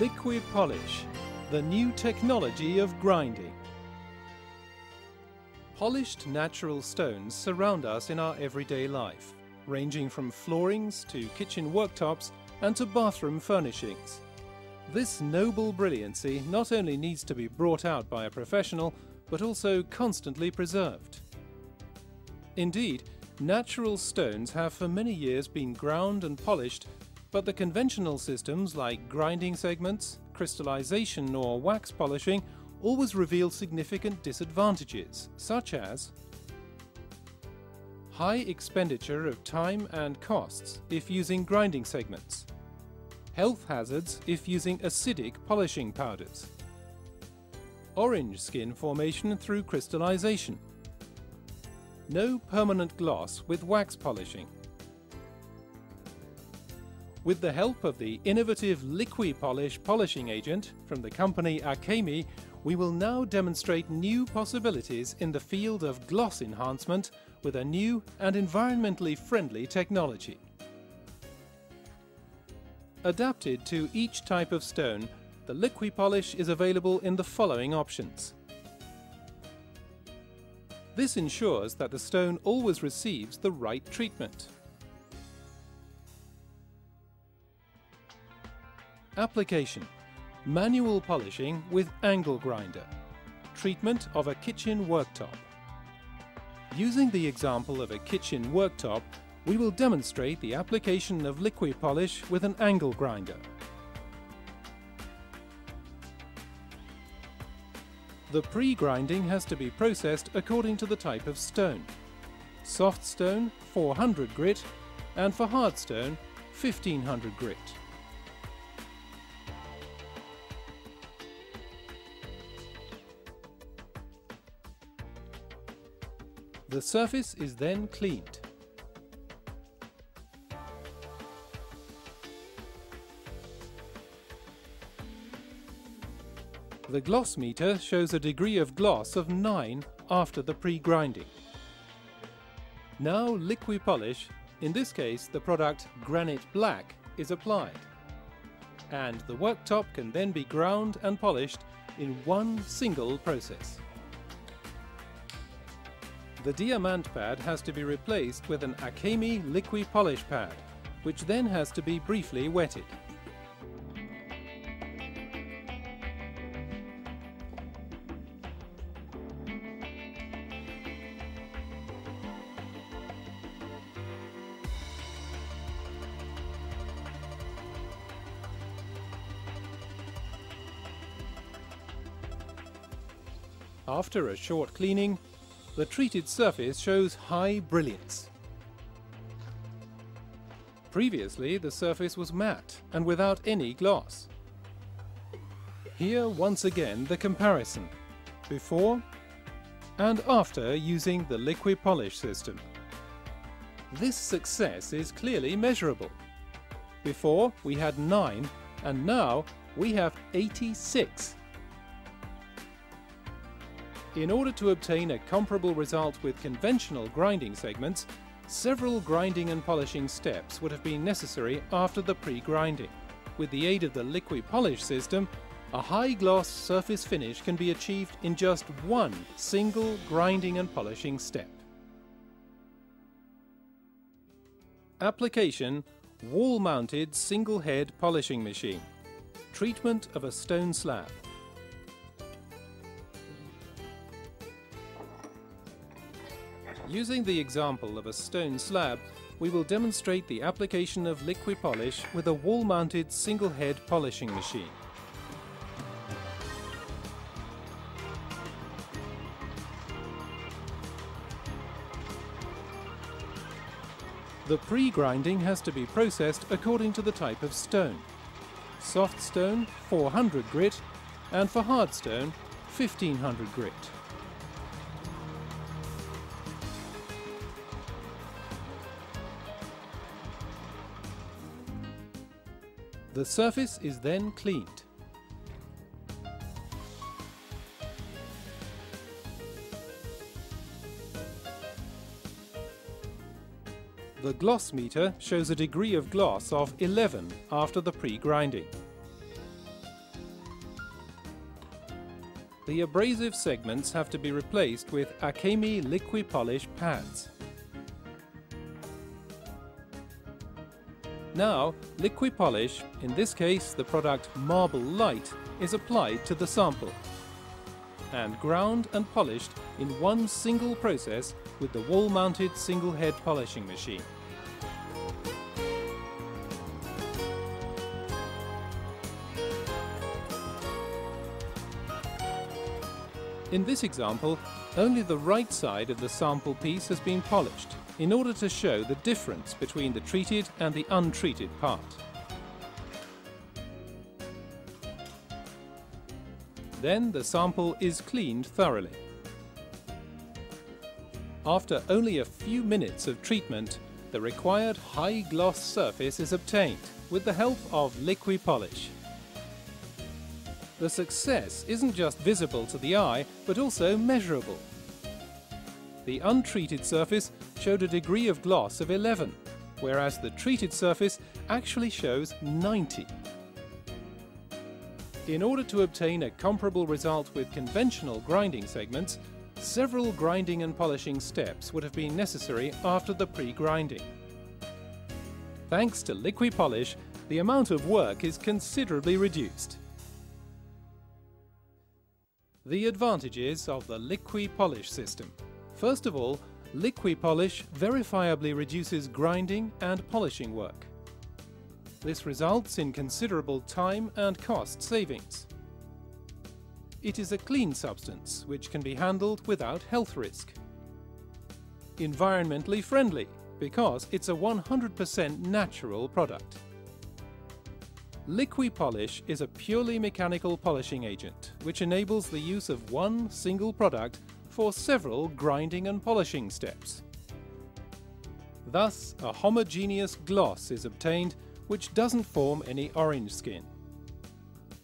Liqui Polish, the new technology of grinding. Polished natural stones surround us in our everyday life, ranging from floorings to kitchen worktops and to bathroom furnishings. This noble brilliancy not only needs to be brought out by a professional, but also constantly preserved. Indeed, natural stones have for many years been ground and polished, but the conventional systems like grinding segments, crystallization or wax polishing always reveal significant disadvantages, such as high expenditure of time and costs if using grinding segments, health hazards if using acidic polishing powders, orange skin formation through crystallization, no permanent gloss with wax polishing. With the help of the innovative Liqui Polish polishing agent from the company Erhöhung, we will now demonstrate new possibilities in the field of gloss enhancement with a new and environmentally friendly technology. Adapted to each type of stone, the Liqui Polish is available in the following options. This ensures that the stone always receives the right treatment. Application: manual polishing with angle grinder. Treatment of a kitchen worktop. Using the example of a kitchen worktop, we will demonstrate the application of Liqui Polish with an angle grinder. The pre-grinding has to be processed according to the type of stone. Soft stone 400 grit and for hard stone 1500 grit. The surface is then cleaned. The gloss meter shows a degree of gloss of 9 after the pre-grinding. Now Liqui Polish, in this case the product Granite Black, is applied. And the worktop can then be ground and polished in one single process. The diamant pad has to be replaced with an Erhöhung Liqui Polish pad, which then has to be briefly wetted. After a short cleaning, the treated surface shows high brilliance. Previously, the surface was matte and without any gloss. Here, once again, the comparison, before and after using the Liqui Polish system. This success is clearly measurable. Before, we had 9, and now we have 86. In order to obtain a comparable result with conventional grinding segments, several grinding and polishing steps would have been necessary after the pre-grinding. With the aid of the Liqui Polish system, a high-gloss surface finish can be achieved in just one single grinding and polishing step. Application: wall-mounted single-head polishing machine. Treatment of a stone slab. Using the example of a stone slab, we will demonstrate the application of Liqui Polish with a wall-mounted single-head polishing machine. The pre-grinding has to be processed according to the type of stone. Soft stone 400 grit and for hard stone 1500 grit. The surface is then cleaned. The gloss meter shows a degree of gloss of 11 after the pre-grinding. The abrasive segments have to be replaced with Acemi Liqui Polish pads. Now, Liqui Polish, in this case the product Marble Light, is applied to the sample and ground and polished in one single process with the wall-mounted single-head polishing machine. In this example, only the right side of the sample piece has been polished in order to show the difference between the treated and the untreated part. Then the sample is cleaned thoroughly. After only a few minutes of treatment, the required high-gloss surface is obtained with the help of Liqui Polish. The success isn't just visible to the eye, but also measurable. The untreated surface showed a degree of gloss of 11, whereas the treated surface actually shows 90. In order to obtain a comparable result with conventional grinding segments, several grinding and polishing steps would have been necessary after the pre-grinding. Thanks to Liqui Polish, the amount of work is considerably reduced. The advantages of the Liqui Polish system. First of all, Liqui Polish verifiably reduces grinding and polishing work. This results in considerable time and cost savings. It is a clean substance which can be handled without health risk. Environmentally friendly because it's a 100% natural product. Liqui Polish is a purely mechanical polishing agent which enables the use of one single product for several grinding and polishing steps. Thus, a homogeneous gloss is obtained which doesn't form any orange skin.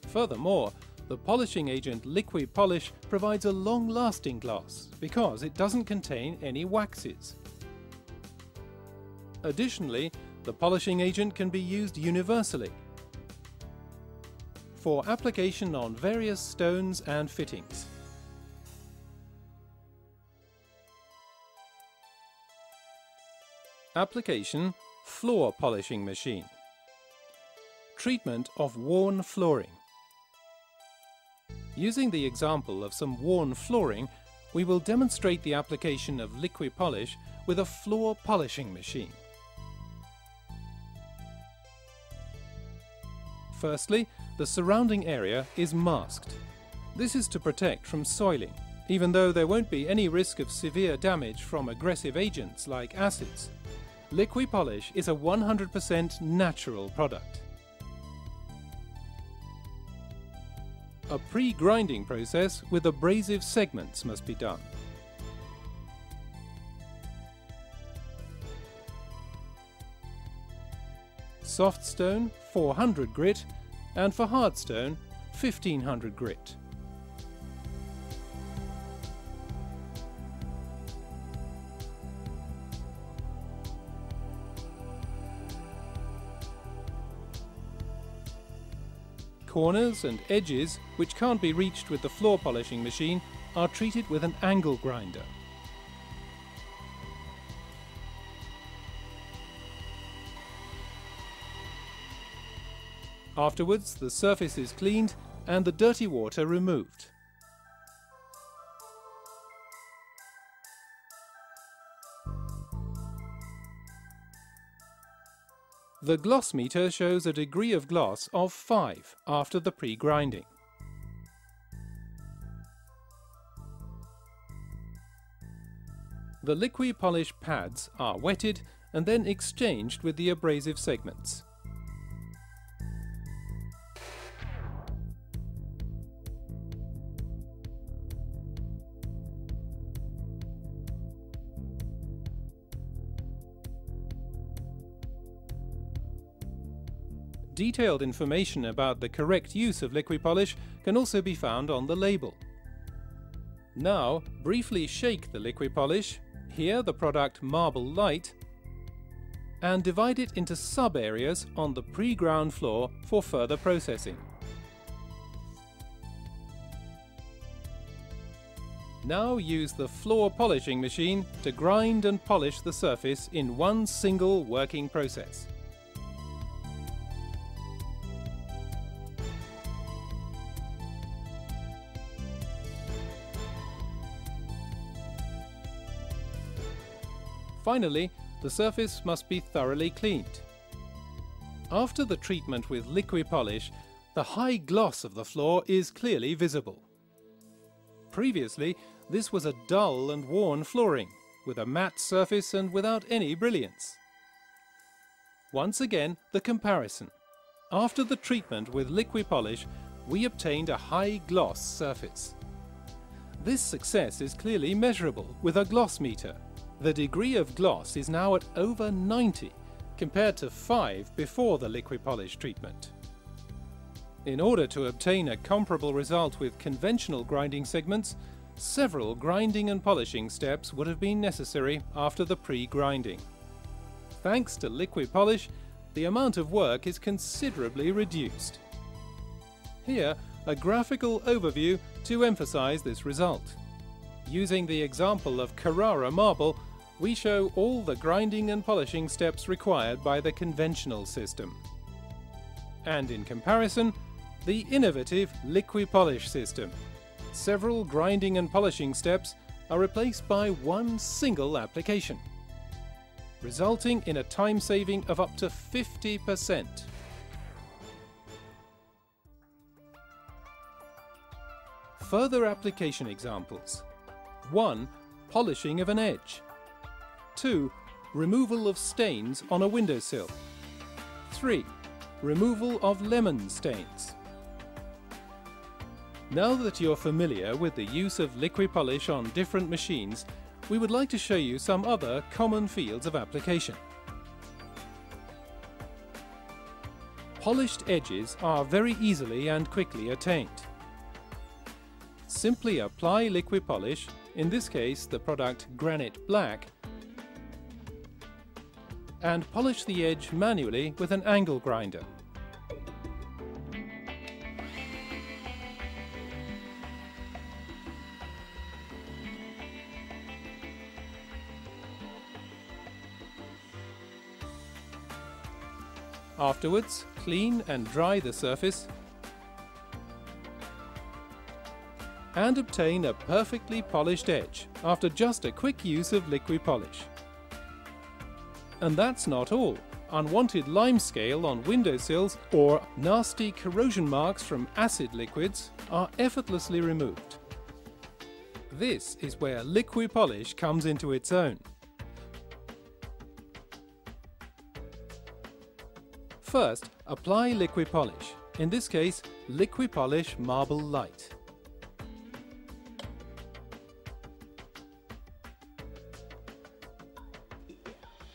Furthermore, the polishing agent Liqui Polish provides a long-lasting gloss because it doesn't contain any waxes. Additionally, the polishing agent can be used universally for application on various stones and fittings. Application: floor polishing machine. Treatment of worn flooring. Using the example of some worn flooring, we will demonstrate the application of Liqui Polish with a floor polishing machine. Firstly, the surrounding area is masked. This is to protect from soiling, even though there won't be any risk of severe damage from aggressive agents like acids. Liqui Polish is a 100% natural product. A pre-grinding process with abrasive segments must be done. Soft stone 400 grit and for hard stone 1500 grit. Corners and edges, which can't be reached with the floor polishing machine, are treated with an angle grinder. Afterwards, the surface is cleaned and the dirty water removed. The gloss meter shows a degree of gloss of 5 after the pre-grinding. The Liqui Polish pads are wetted and then exchanged with the abrasive segments. Detailed information about the correct use of Liqui Polish can also be found on the label. Now, briefly shake the Liqui Polish, here the product Marble Light, and divide it into sub-areas on the pre-ground floor for further processing. Now use the floor polishing machine to grind and polish the surface in one single working process. Finally, the surface must be thoroughly cleaned. After the treatment with Liqui Polish, the high gloss of the floor is clearly visible. Previously, this was a dull and worn flooring, with a matte surface and without any brilliance. Once again, the comparison. After the treatment with Liqui Polish, we obtained a high gloss surface. This success is clearly measurable with a gloss meter. The degree of gloss is now at over 90, compared to 5 before the Liqui Polish treatment. In order to obtain a comparable result with conventional grinding segments, several grinding and polishing steps would have been necessary after the pre-grinding. Thanks to Liqui Polish, the amount of work is considerably reduced. Here, a graphical overview to emphasize this result. Using the example of Carrara marble, we show all the grinding and polishing steps required by the conventional system. And in comparison, the innovative Liqui Polish system. Several grinding and polishing steps are replaced by one single application, resulting in a time saving of up to 50%. Further application examples. 1. Polishing of an edge. 2. Removal of stains on a windowsill. 3. Removal of lemon stains. Now that you're familiar with the use of Liqui Polish on different machines, we would like to show you some other common fields of application. Polished edges are very easily and quickly attained. Simply apply Liqui Polish, in this case the product Granite Black, and polish the edge manually with an angle grinder. Afterwards, clean and dry the surface and obtain a perfectly polished edge after just a quick use of Liqui Polish. And that's not all. Unwanted limescale on windowsills or nasty corrosion marks from acid liquids are effortlessly removed. This is where Liqui Polish comes into its own. First, apply Liqui Polish, in this case Liqui Polish Marble Light.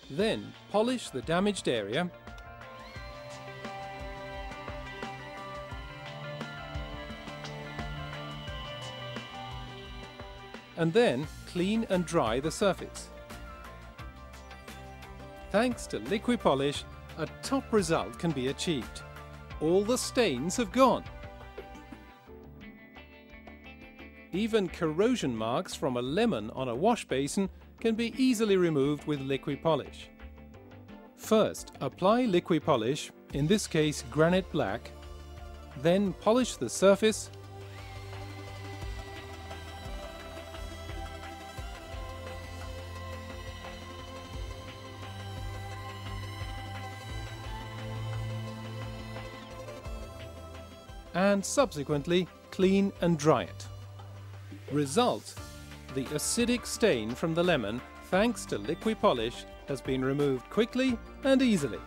Then polish the damaged area and then clean and dry the surface. Thanks to Liqui Polish, a top result can be achieved. All the stains have gone. Even corrosion marks from a lemon on a wash basin can be easily removed with Liqui Polish. First, apply Liqui Polish, in this case Granite Black, then polish the surface and subsequently clean and dry it. Result: the acidic stain from the lemon, thanks to Liqui Polish, has been removed quickly and easily.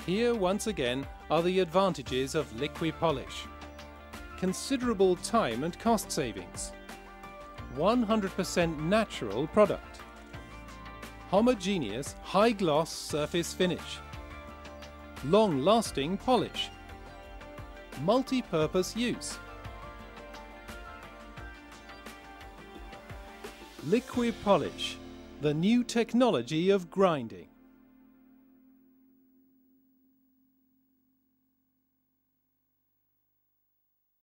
Here once again are the advantages of Liqui Polish. Considerable time and cost savings. 100% natural product. Homogeneous high-gloss surface finish. Long-lasting polish. Multi-purpose use. Liqui Polish, the new technology of grinding.